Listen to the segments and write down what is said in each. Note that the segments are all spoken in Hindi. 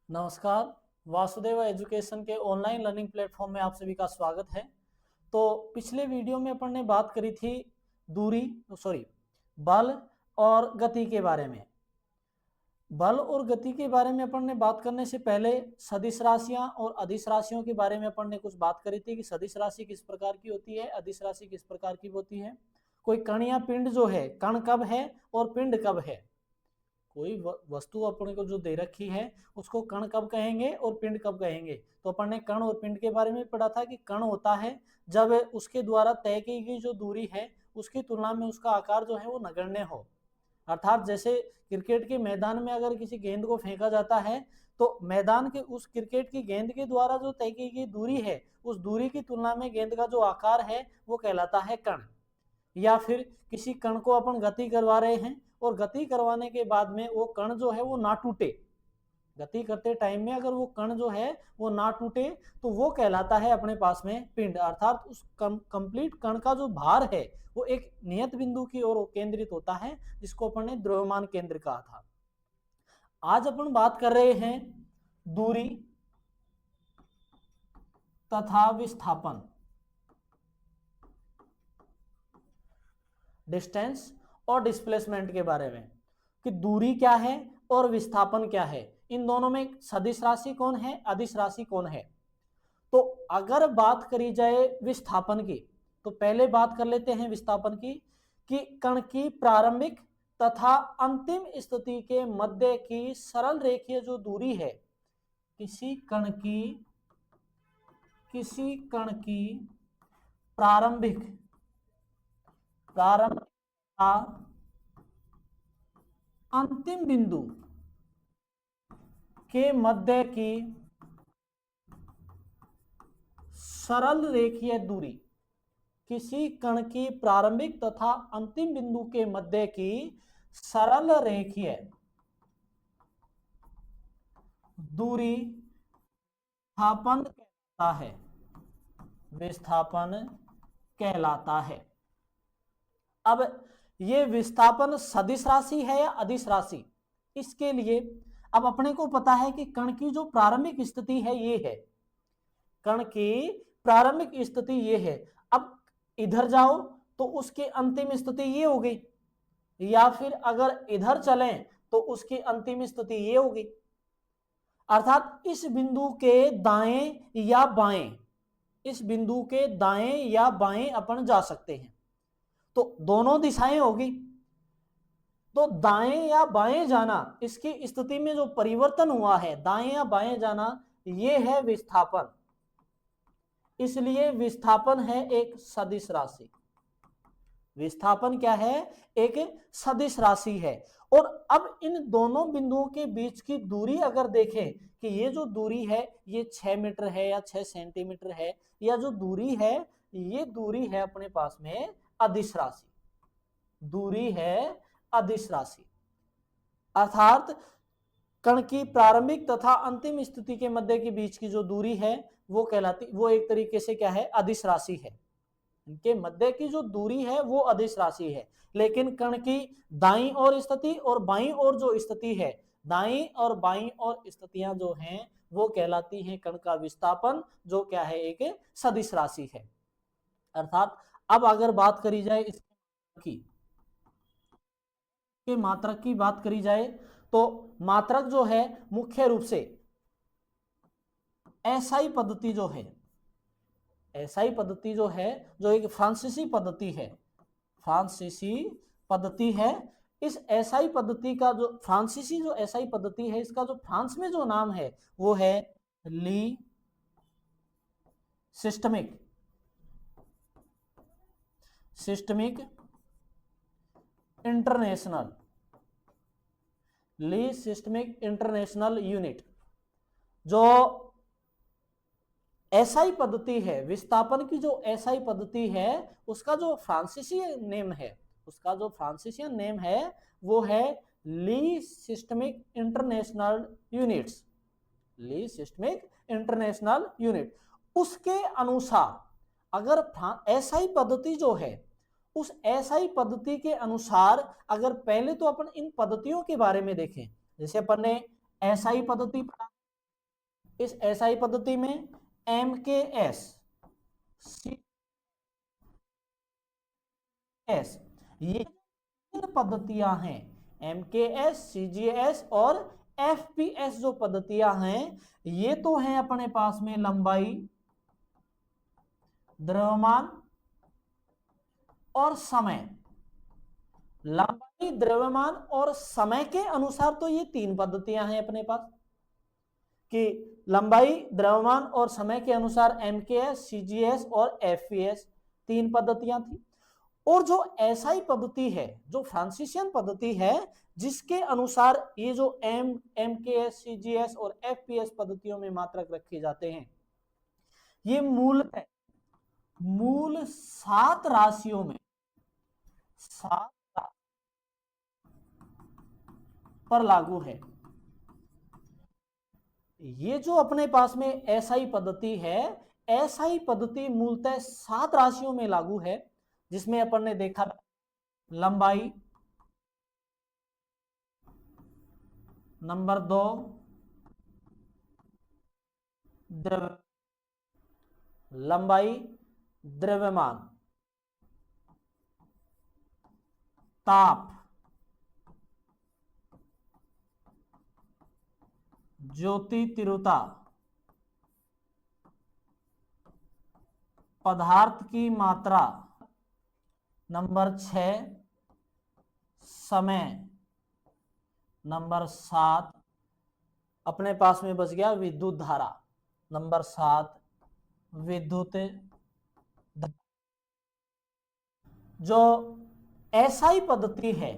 नमस्कार। वासुदेव एजुकेशन के ऑनलाइन लर्निंग प्लेटफॉर्म में आप सभी का स्वागत है। तो पिछले वीडियो में अपन ने बात करी थी दूरी सॉरी बल और गति के बारे में। बल और गति के बारे में अपन ने बात करने से पहले सदिश राशियां और अदिश राशियों के बारे में अपन ने कुछ बात करी थी कि सदिश राशि किस प्रकार की होती है, अदिश राशि किस प्रकार की होती है। कोई कण या पिंड जो है, कण कब है और पिंड कब है। कोई वस्तु अपने को जो दे रखी है उसको कण कब कहेंगे और पिंड कब कहेंगे। तो अपन ने कण और पिंड के बारे में पढ़ा था कि कण होता है जब उसके द्वारा तय की गई जो दूरी है उसकी तुलना में उसका आकार जो है वो नगण्य हो। अर्थात जैसे क्रिकेट के मैदान में अगर किसी गेंद को फेंका जाता है तो मैदान के उस क्रिकेट की गेंद के द्वारा जो तय की गई दूरी है उस दूरी की तुलना में गेंद का जो आकार है वो कहलाता है कण। या फिर किसी कण को अपन गति करवा रहे हैं और गति करवाने के बाद में वो कण जो है वो ना टूटे, गति करते टाइम में अगर वो कण जो है वो ना टूटे तो वो कहलाता है अपने पास में पिंड। अर्थात उस कंप्लीट कण का जो भार है वो एक नियत बिंदु की ओर केंद्रित होता है जिसको अपन ने द्रव्यमान केंद्र कहा था। आज अपन बात कर रहे हैं दूरी तथा विस्थापन, डिस्टेंस और डिस्प्लेसमेंट के बारे में कि दूरी क्या है और विस्थापन क्या है। इन दोनों में सदिश राशि कौन है, अदिश राशि कौन है। तो अगर बात करी जाए विस्थापन की तो पहले बात कर लेते हैं विस्थापन की कि कण की प्रारंभिक तथा अंतिम स्थिति के मध्य की सरल रेखीय जो दूरी है, किसी कण की प्रारंभिक अंतिम बिंदु के मध्य की सरल रेखीय दूरी, किसी कण की प्रारंभिक तथा अंतिम बिंदु के मध्य की सरल रेखीय दूरी विस्थापन कहलाता है, विस्थापन कहलाता है। अब ये विस्थापन सदिश राशि है या अदिश राशि, इसके लिए अब अपने को पता है कि कण की जो प्रारंभिक स्थिति है ये है, कण की प्रारंभिक स्थिति ये है। अब इधर जाओ तो उसकी अंतिम स्थिति ये होगी, या फिर अगर इधर चलें तो उसकी अंतिम स्थिति ये होगी। अर्थात इस बिंदु के दाएं या बाएं, इस बिंदु के दाएं या बाएं अपन जा सकते हैं। तो दोनों दिशाएं होगी, तो दाएं या बाएं जाना, इसकी स्थिति में जो परिवर्तन हुआ है दाएं या बाएं जाना, ये है विस्थापन। इसलिए विस्थापन है एक सदिश राशि। विस्थापन क्या है, एक सदिश राशि है। और अब इन दोनों बिंदुओं के बीच की दूरी अगर देखें कि ये जो दूरी है ये 6 मीटर है या 6 सेंटीमीटर है, या जो दूरी है ये दूरी है अपने पास में अदिश राशि, दूरी है अदिश राशि। अर्थात कण की प्रारंभिक तथा अंतिम स्थिति के मध्य के बीच की जो दूरी है वो कहलाती, वो एक तरीके से क्या है, अदिश राशि है। इनके मध्य की जो दूरी है वो अदिश राशि है। लेकिन कण की दाईं ओर स्थिति और बाईं ओर जो स्थिति है, दाईं और बाईं ओर स्थितियां जो हैं वो कहलाती हैं कण का विस्थापन, जो क्या है, एक सदिश राशि है। अर्थात अब अगर बात करी जाए इसकी के मात्रक की बात करी जाए तो मात्रक जो है मुख्य रूप से एसआई पद्धति जो है, एसआई पद्धति जो है, जो एक फ्रांसीसी पद्धति है, फ्रांसीसी पद्धति है। इस एसआई पद्धति का जो फ्रांसीसी जो एसआई पद्धति है, इसका जो फ्रांस में जो नाम है वो है ली सिस्टमिक इंटरनेशनल, ली सिस्टमिक इंटरनेशनल यूनिट। जो एसआई पद्धति है, विस्थापन की जो एसआई पद्धति है, उसका जो फ्रांसीसी नेम है, उसका जो फ्रांसीसियन नेम है वो है ली सिस्टमिक इंटरनेशनल यूनिट्स, ली सिस्टमिक इंटरनेशनल यूनिट। उसके अनुसार अगर एसआई पद्धति जो है, उस एसआई पद्धति के अनुसार अगर पहले तो अपन इन पद्धतियों के बारे में देखें, जैसे अपन ने एसआई पद्धति इस एसआई पद्धति में एम के एस सी एस, ये तीन पद्धतियां हैं, एम के एस, सी जी एस और एफ पी एस जो पद्धतियां हैं, ये तो हैं अपने पास में लंबाई, द्रव्यमान और समय। लंबाई, द्रव्यमान और समय के अनुसार तो ये तीन पद्धतियां हैं अपने पास, कि लंबाई, द्रव्यमान और समय के अनुसार एमकेएस, सीजीएस और एफपीएस तीन पद्धतियां थी। और जो एसआई पद्धति है, जो फ्रांसिसियन पद्धति है, जिसके अनुसार ये जो एमकेएस, सीजीएस और एफपीएस पद्धतियों में मात्रक रखे जाते हैं, ये मूल 7 राशियों में 7 पर लागू है। ये जो अपने पास में एसआई पद्धति है, एसआई पद्धति मूलतः 7 राशियों में लागू है, जिसमें अपन ने देखा लंबाई, नंबर 2 लंबाई, द्रव्यमान, ताप, ज्योति तीव्रता, पदार्थ की मात्रा, नंबर 6 समय, नंबर 7 अपने पास में बच गया विद्युत धारा, नंबर 7 विद्युत। जो एसआई पद्धति है,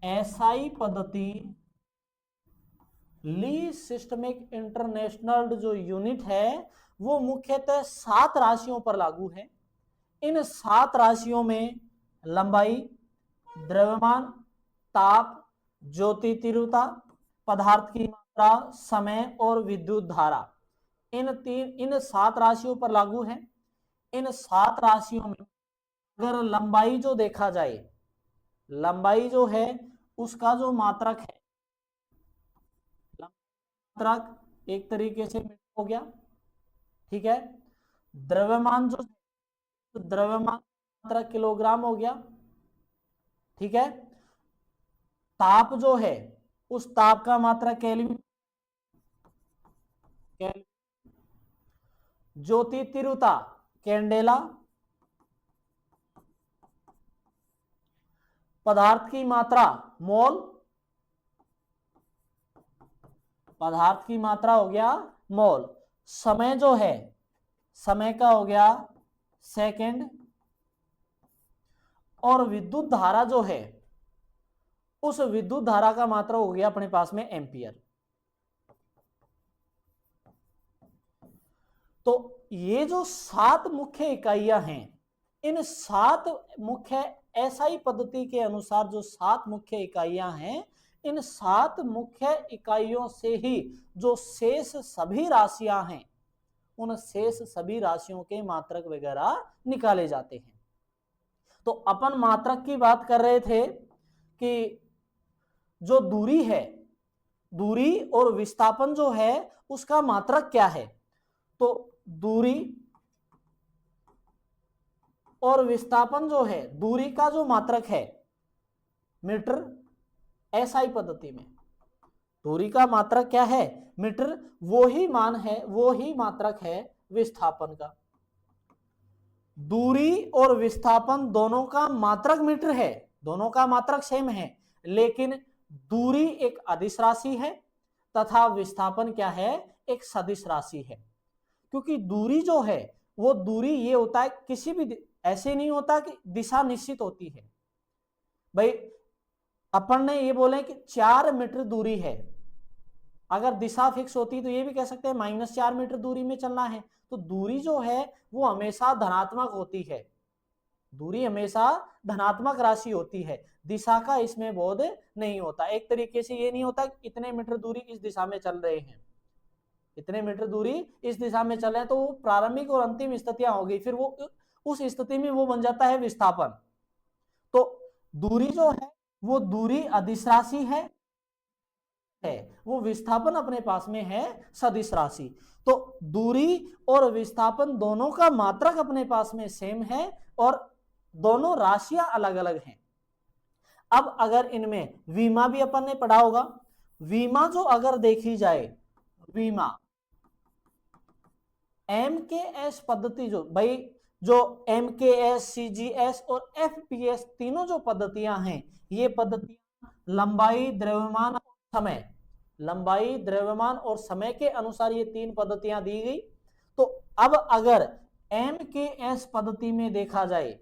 एसआई पद्धति ली सिस्टमिक इंटरनेशनल जो यूनिट है, वो मुख्यतः 7 राशियों पर लागू है। इन 7 राशियों में लंबाई, द्रव्यमान, ताप, ज्योति तीव्रता, पदार्थ की मात्रा, समय और विद्युत धारा, इन 7 राशियों पर लागू है। इन 7 राशियों में अगर लंबाई जो देखा जाए, लंबाई जो है उसका जो मात्रक है, मात्रक एक तरीके से हो गया, ठीक है। द्रव्यमान जो द्रव्यमान मात्रक किलोग्राम हो गया, ठीक है। ताप जो है उस ताप का मात्रा केल्विन, ज्योति तीव्रता कैंडेला, पदार्थ की मात्रा मोल, पदार्थ की मात्रा हो गया मोल, समय जो है समय का हो गया सेकंड, और विद्युत धारा जो है उस विद्युत धारा का मात्रा हो गया अपने पास में एम्पियर। तो ये जो 7 मुख्य इकाइयां हैं, इन 7 मुख्य एसआई पद्धति के अनुसार जो 7 मुख्य इकाइयां हैं, इन 7 मुख्य इकाइयों से ही जो शेष सभी राशियां हैं, उन शेष सभी राशियों के मात्रक वगैरह निकाले जाते हैं। तो अपन मात्रक की बात कर रहे थे कि जो दूरी है, दूरी और विस्थापन जो है उसका मात्रक क्या है। तो दूरी और विस्थापन जो है, दूरी का जो मात्रक है मीटर, एसआई पद्धति में दूरी का मात्रक क्या है मीटर, वो ही मान है, वो ही मात्रक है विस्थापन का। दूरी और विस्थापन दोनों का मात्रक मीटर है, दोनों का मात्रक सेम है, लेकिन दूरी एक अदिश राशि है तथा विस्थापन क्या है, एक सदिश राशि है। क्योंकि दूरी जो है वो दूरी ये होता है, किसी भी ऐसे नहीं होता कि दिशा निश्चित होती है। भाई अपन ने ये बोले कि 4 मीटर दूरी है, अगर दिशा फिक्स होती तो ये भी कह सकते हैं -4 मीटर दूरी में चलना है। तो दूरी जो है वो हमेशा धनात्मक होती है, दूरी हमेशा धनात्मक राशि होती है, दिशा का इसमें बोध नहीं होता। एक तरीके से ये नहीं होता कि इतने मीटर दूरी इस दिशा में चल रहे हैं, इतने मीटर दूरी इस दिशा में चल रहे हैं, तो वो प्रारंभिक और अंतिम स्थितियां हो गई, फिर वो उस स्थिति में वो बन जाता है विस्थापन। तो दूरी जो है वो दूरी अदिश राशि है, है वो विस्थापन अपने पास में है सदिश राशि। तो दूरी और विस्थापन दोनों का मात्रक अपने पास में सेम है और दोनों राशियां अलग अलग हैं। अब अगर इनमें विमा भी अपन ने पढ़ा होगा, विमा जो अगर देखी जाए, विमा एमकेएस पद्धति, जो भाई जो एमकेएस, सीजीएस और एफपीएस तीनों जो पद्धतियां हैं, ये पद्धतियां लंबाई, द्रव्यमान और समय, लंबाई, द्रव्यमान और समय के अनुसार ये तीन पद्धतियां दी गई। तो अब अगर एमकेएस पद्धति में देखा जाए,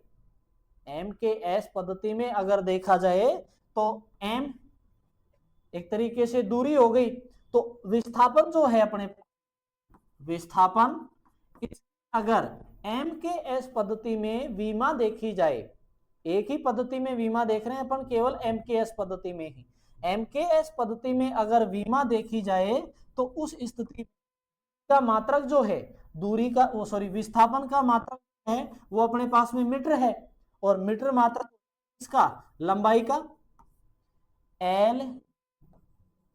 एमकेएस पद्धति में अगर देखा जाए तो एम एक तरीके से दूरी हो गई, तो विस्थापन जो है अपने विस्थापन, अगर एमकेएस पद्धति में विमा देखी जाए, एक ही पद्धति में विमा देख रहे हैं अपन केवल एमकेएस पद्धति में ही, एमकेएस पद्धति में अगर विमा देखी जाए तो उस स्थिति का मात्रक जो है दूरी का, वो सॉरी विस्थापन का मात्रक है वो अपने पास में मीटर है, और मीटर मात्रक इसका लंबाई का L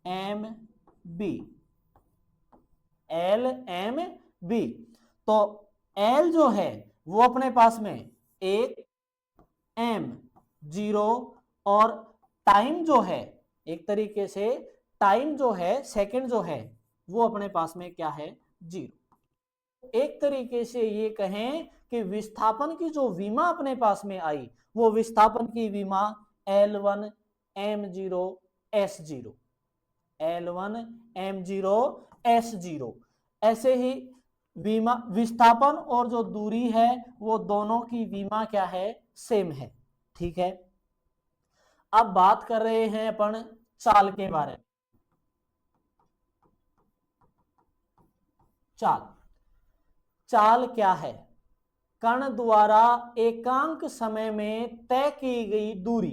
M B, L M B. तो एल जो है वो अपने पास में 1 एम 0 और टाइम जो है एक तरीके से टाइम जो है सेकंड जो है वो अपने पास में क्या है 0। एक तरीके से ये कहें कि विस्थापन की जो विमा अपने पास में आई वो विस्थापन की विमा L1 M0 S0, L1 M0 S0। ऐसे ही विमा विस्थापन और जो दूरी है वो दोनों की विमा क्या है सेम है। ठीक है, अब बात कर रहे हैं अपन चाल के बारे में। चाल, चाल क्या है? कण द्वारा एकांक समय में तय की गई दूरी,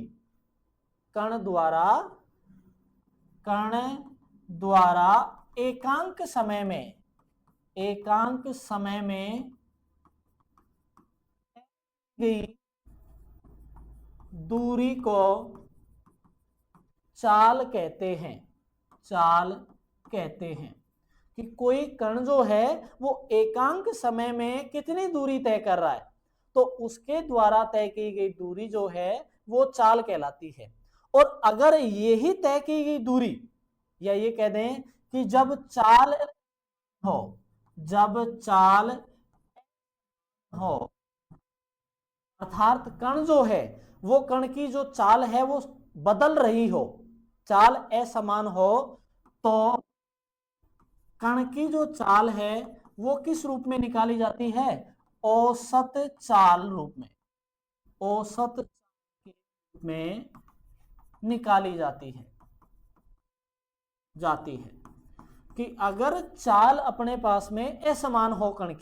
कण द्वारा एकांक समय में गई दूरी को चाल कहते हैं। चाल कहते हैं कि कोई कण जो है वो एकांक समय में कितनी दूरी तय कर रहा है, तो उसके द्वारा तय की गई दूरी जो है वो चाल कहलाती है। और अगर यही तय की गई दूरी, या ये कह दें कि जब चाल हो अर्थात कण जो है वो कण की जो चाल है वो बदल रही हो, चाल असमान हो, तो कण की जो चाल है वो किस रूप में निकाली जाती है? औसत चाल रूप में, औसत के रूप में निकाली जाती है कि अगर चाल अपने पास में असमान हो, कण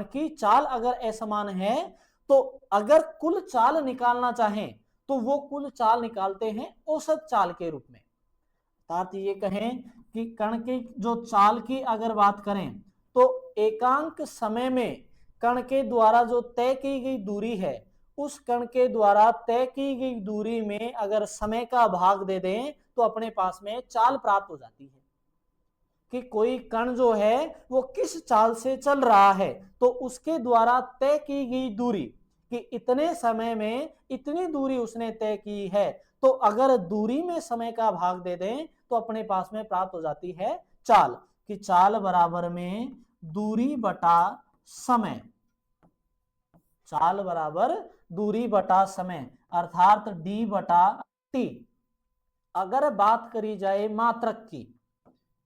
की चाल अगर असमान है तो अगर कुल चाल निकालना चाहें तो वो कुल चाल निकालते हैं औसत चाल के रूप में। अर्थात ये कहें कि कण की जो चाल की अगर बात करें तो एकांक समय में कण के द्वारा जो तय की गई दूरी है, उस कण के द्वारा तय की गई दूरी में अगर समय का भाग दे दें तो अपने पास में चाल प्राप्त हो जाती है कि कोई कण जो है वो किस चाल से चल रहा है, तो उसके द्वारा तय की गई दूरी कि इतने समय में इतनी दूरी उसने तय की है, तो अगर दूरी में समय का भाग दे दें तो अपने पास में प्राप्त हो जाती है चाल, कि चाल बराबर में दूरी बटा समय, चाल बराबर दूरी बटा समय अर्थात d बटा t। अगर बात करी जाए मात्रक की,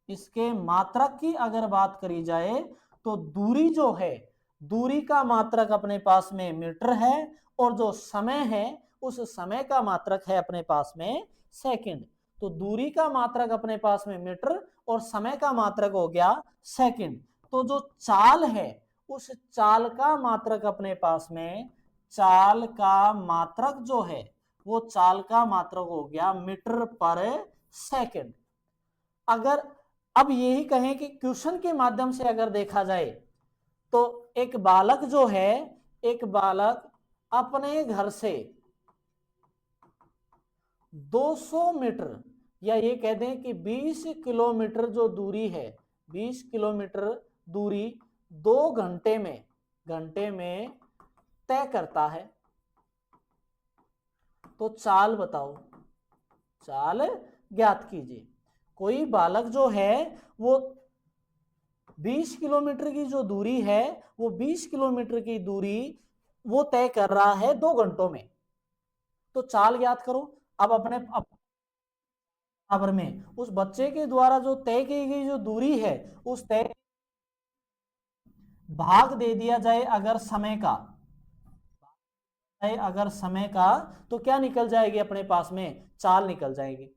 इसके मात्रक की अगर बात करी जाए तो दूरी जो है, दूरी का मात्रक अपने पास में मीटर है और जो समय है उस समय का मात्रक है अपने पास में सेकंड। तो दूरी का मात्रक अपने पास में मीटर और समय का मात्रक हो गया सेकंड। तो जो चाल है उस चाल का मात्रक अपने पास में, चाल का मात्रक जो है वो चाल का मात्रक हो गया मीटर पर सेकंड। अगर अब यही कहें कि क्वेश्चन के माध्यम से अगर देखा जाए तो एक बालक जो है, एक बालक अपने घर से 200 मीटर या ये कह दें कि 20 किलोमीटर जो दूरी है, 20 किलोमीटर दूरी 2 घंटे में तय करता है, तो चाल बताओ, चाल ज्ञात कीजिए। कोई बालक जो है वो 20 किलोमीटर की जो दूरी है, वो 20 किलोमीटर की दूरी वो तय कर रहा है 2 घंटों में, तो चाल ज्ञात करो। अब अपने बराबर में उस बच्चे के द्वारा जो तय की गई जो दूरी है, उस तय भाग दे दिया जाए अगर समय का, अगर समय का, तो क्या निकल जाएगी अपने पास में, चाल निकल जाएगी।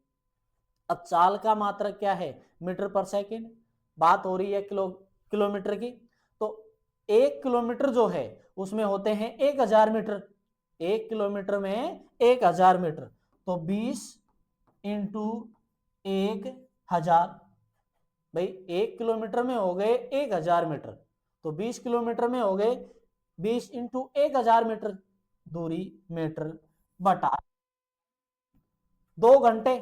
अब चाल का मात्रक क्या है, मीटर पर सेकंड, बात हो रही है किलोमीटर की, तो 1 किलोमीटर जो है उसमें होते हैं 1000 मीटर, 1 किलोमीटर में 1000 मीटर, तो 20 इंटू 1000, भाई 1 किलोमीटर में हो गए 1000 मीटर, तो 20 किलोमीटर में हो गए 20 इंटू 1000 मीटर दूरी मीटर बटा 2 घंटे।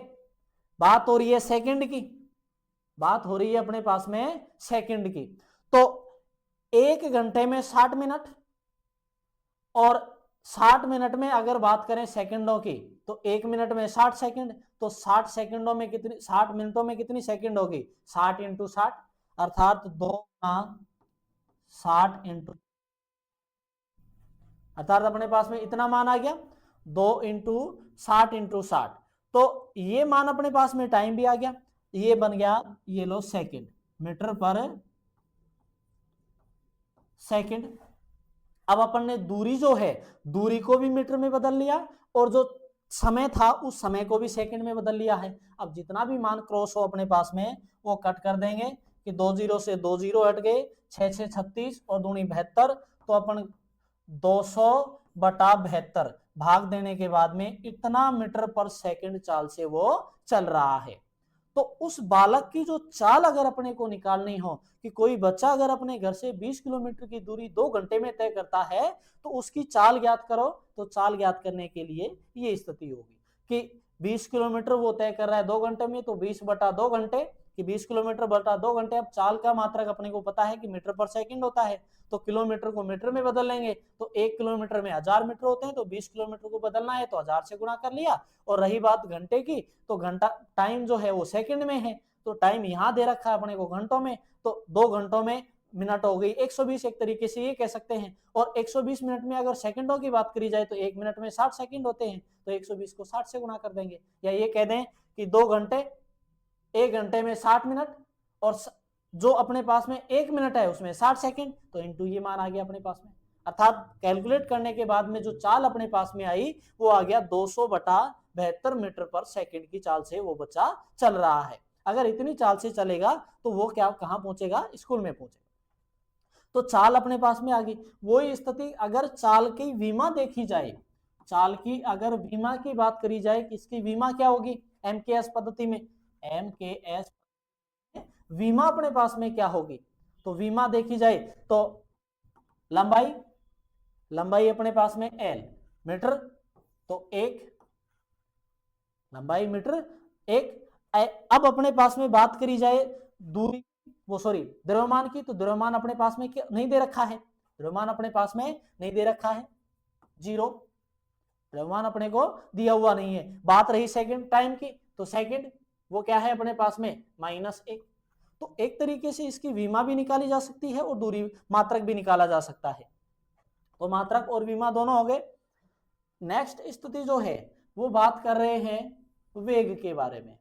बात हो रही है सेकंड की, बात हो रही है अपने पास में सेकंड की, तो 1 घंटे में 60 मिनट, और 60 मिनट में अगर बात करें सेकंडों की, तो 1 मिनट में 60 सेकंड, तो 60 सेकंडों में कितनी, 60 मिनटों में कितनी सेकंड होगी, 60 इंटू 60, अर्थात 2 60 इंटू, अर्थात अपने पास में इतना मान आ गया, 2 इंटू 60 तो ये मान अपने पास में टाइम भी आ गया, ये बन गया, ये लो सेकंड, मीटर पर सेकंड। अब अपन ने दूरी जो है, दूरी को भी मीटर में बदल लिया, और जो समय था उस समय को भी सेकंड में बदल लिया है। अब जितना भी मान क्रॉस हो अपने पास में वो कट कर देंगे, कि 2 जीरो से 2 जीरो हट गए, 6 36 और दूनी 72, तो अपन 200/72 भाग देने के बाद में इतना मीटर पर सेकंड चाल से वो चल रहा है। तो उस बालक की जो चाल अगर अपने को निकालनी हो, कि कोई बच्चा अगर अपने घर से 20 किलोमीटर की दूरी 2 घंटे में तय करता है, तो उसकी चाल ज्ञात करो। तो चाल ज्ञात करने के लिए ये स्थिति होगी कि 20 किलोमीटर वो तय कर रहा है 2 घंटे में, तो 20/2 घंटे, कि 20 किलोमीटर बटा 2 घंटे। अब चाल का मात्रक अपने को पता है कि मीटर पर सेकंड होता है, तो किलोमीटर को मीटर में बदल लेंगे, तो 1 किलोमीटर में 1000 मीटर होते हैं, तो 20 किलोमीटर को बदलना है तो 1000 से गुणा कर लिया। और रही बात घंटे की, तो घंटा टाइम जो है वो सेकंड में है, तो टाइम यहां दे रखा है अपने को घंटों में, तो 2 घंटों में मिनट हो गई 120, एक तरीके से ये कह सकते हैं। और 120 मिनट में अगर सेकंडों की बात करी जाए तो 1 मिनट में 60 सेकंड होते हैं, तो 120 को 60 से गुणा कर देंगे, या ये कह दें कि 2 घंटे, 1 घंटे में 60 मिनट, और जो अपने पास में 1 मिनट है उसमें 60 सेकंड, तो इंटू ये मान आ गया अपने पास में। अर्थात कैलकुलेट करने के बाद में जो चाल अपने पास में आई वो आ गया 200/72 मीटर पर सेकंड की चाल से वो बच्चा चल रहा है। अगर इतनी चाल से चलेगा तो वो क्या, कहां पहुंचेगा, स्कूल में पहुंचेगा। तो चाल अपने पास में आ गई। वही स्थिति अगर चाल की विमा देखी जाए, चाल की अगर विमा की बात करी जाए, किसकी विमा क्या होगी, एमकेएस पद्धति में, एमकेएस विमा अपने पास में क्या होगी, तो विमा देखी जाए तो लंबाई, लंबाई अपने पास में एल मीटर, तो एक लंबाई मीटर एक। अब अपने पास में बात करी जाए दूरी, वो सॉरी द्रव्यमान की, तो द्रव्यमान अपने पास में नहीं दे रखा है, द्रव्यमान अपने पास में नहीं दे रखा है, 0, द्रव्यमान अपने को दिया हुआ नहीं है। बात रही सेकंड टाइम की, तो सेकंड वो क्या है अपने पास में -1। तो एक तरीके से इसकी विमा भी निकाली जा सकती है और दूरी मात्रक भी निकाला जा सकता है। तो मात्रक और विमा दोनों हो गए। नेक्स्ट स्थिति जो है वो बात कर रहे हैं वेग के बारे में,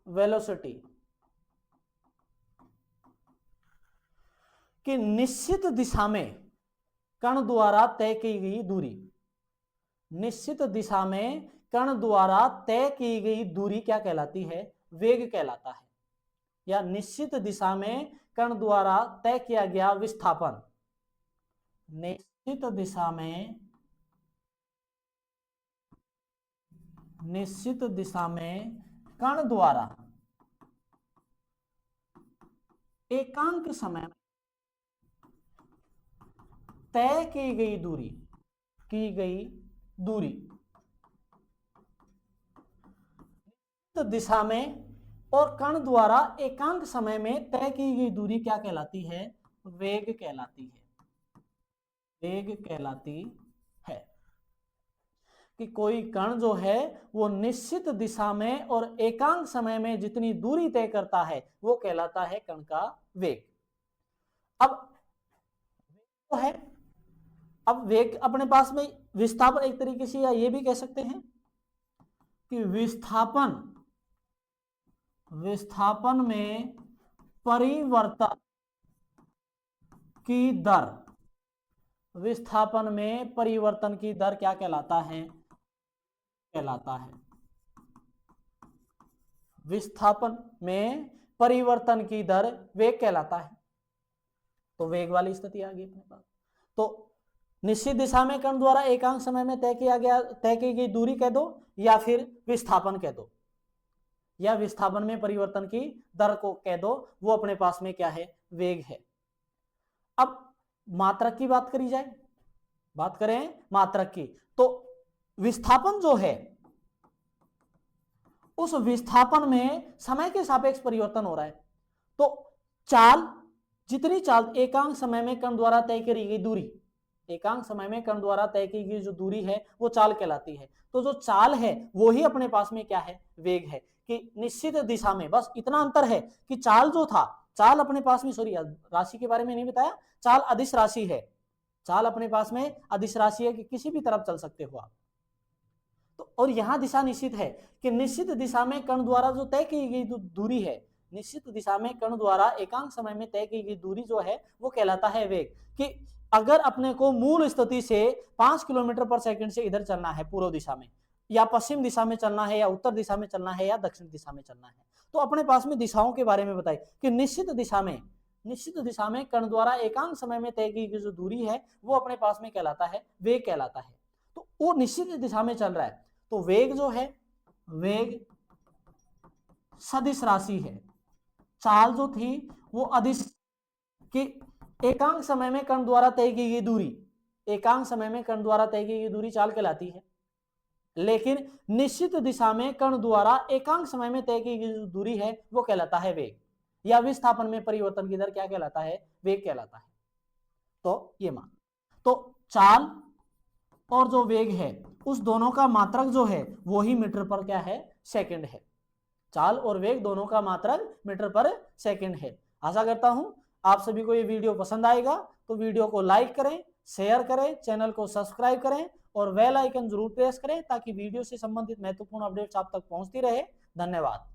वेलोसिटी, कि निश्चित दिशा में कण द्वारा तय की गई दूरी, निश्चित दिशा में कण द्वारा तय की गई दूरी क्या कहलाती है, वेग कहलाता है। या निश्चित दिशा में कण द्वारा तय किया गया विस्थापन, निश्चित दिशा में, निश्चित दिशा में कण द्वारा एकांक समय तय की गई दूरी, की गई दूरी, दिशा में और कण द्वारा एकांक समय में तय की गई दूरी क्या कहलाती है? वेग कहलाती है। वेग कहलाती है कि कोई कण जो है वो निश्चित दिशा में और एकांक समय में जितनी दूरी तय करता है वो कहलाता है कण का वेग। अब तो है, अब वेग अपने पास में विस्थापन एक तरीके से, या ये भी कह सकते हैं कि विस्थापन में परिवर्तन की दर, विस्थापन में परिवर्तन की दर क्या कहलाता है? कहलाता है विस्थापन में परिवर्तन की दर वेग कहलाता है। तो वेग वाली स्थिति आ गई अपने पास। तो निश्चित दिशा में कण द्वारा एकांक समय में तय की गई दूरी कह दो, या फिर विस्थापन कह दो, या विस्थापन में परिवर्तन की दर को कह दो, वो अपने पास में क्या है? वेग है। अब मात्रक की बात करी जाए, बात करें मात्रक की, तो विस्थापन जो है उस विस्थापन में समय के सापेक्ष परिवर्तन हो रहा है। तो चाल, जितनी चाल एकांक समय में कण द्वारा तय करी गई दूरी, एकांक समय में कण द्वारा तय की गई जो दूरी है वो चाल कहलाती है। तो जो चाल है वो ही अपने पास में क्या है? वेग है। कि निश्चित दिशा में, बस इतना अंतर है कि चाल जो था, चाल अपने पास में, सॉरी राशि के बारे में नहीं बताया, चाल अदिश राशि है, चाल अपने पास में अदिश राशि है कि किसी भी तरफ चल सकते हो आप। तो और यहां दिशा निश्चित है कि निश्चित दिशा में कण द्वारा जो तय की गई दूरी है, निश्चित दिशा में कण द्वारा एकांक समय में तय की गई दूरी जो है वो कहलाता है वेग। कि अगर अपने को मूल स्थिति से 5 किलोमीटर पर सेकंड से इधर चलना है पूर्व दिशा में, या पश्चिम दिशा में चलना है, या उत्तर दिशा में चलना है, या दक्षिण दिशा में चलना है, तो अपने पास में दिशाओं के बारे में बताइए कि निश्चित दिशा में कण द्वारा एकांक समय में तय की गई जो दूरी है वो अपने पास में कहलाता है वेग कहलाता है। तो वो निश्चित दिशा में चल रहा है, तो वेग जो है, वेग सदिश राशि है। चाल जो थी वो अदिश, कि एकांक समय में कण द्वारा तय की गई दूरी, एकांक समय में कण द्वारा तय की गई दूरी चाल कहलाती है। लेकिन निश्चित दिशा में कण द्वारा एकांक समय में तय की गई जो दूरी है वो कहलाता है वेग, या विस्थापन में परिवर्तन की दर क्या कहलाता है? वेग कहलाता है। तो ये मान, तो चाल और जो वेग है उस दोनों का मात्रक जो है वो ही मीटर पर क्या है? सेकंड है। चाल और वेग दोनों का मात्रक मीटर पर सेकंड है। आशा करता हूं आप सभी को ये वीडियो पसंद आएगा, तो वीडियो को लाइक करें, शेयर करें, चैनल को सब्सक्राइब करें और बेल आइकन जरूर प्रेस करें ताकि वीडियो से संबंधित महत्वपूर्ण अपडेट्स आप तक पहुंचती रहे। धन्यवाद।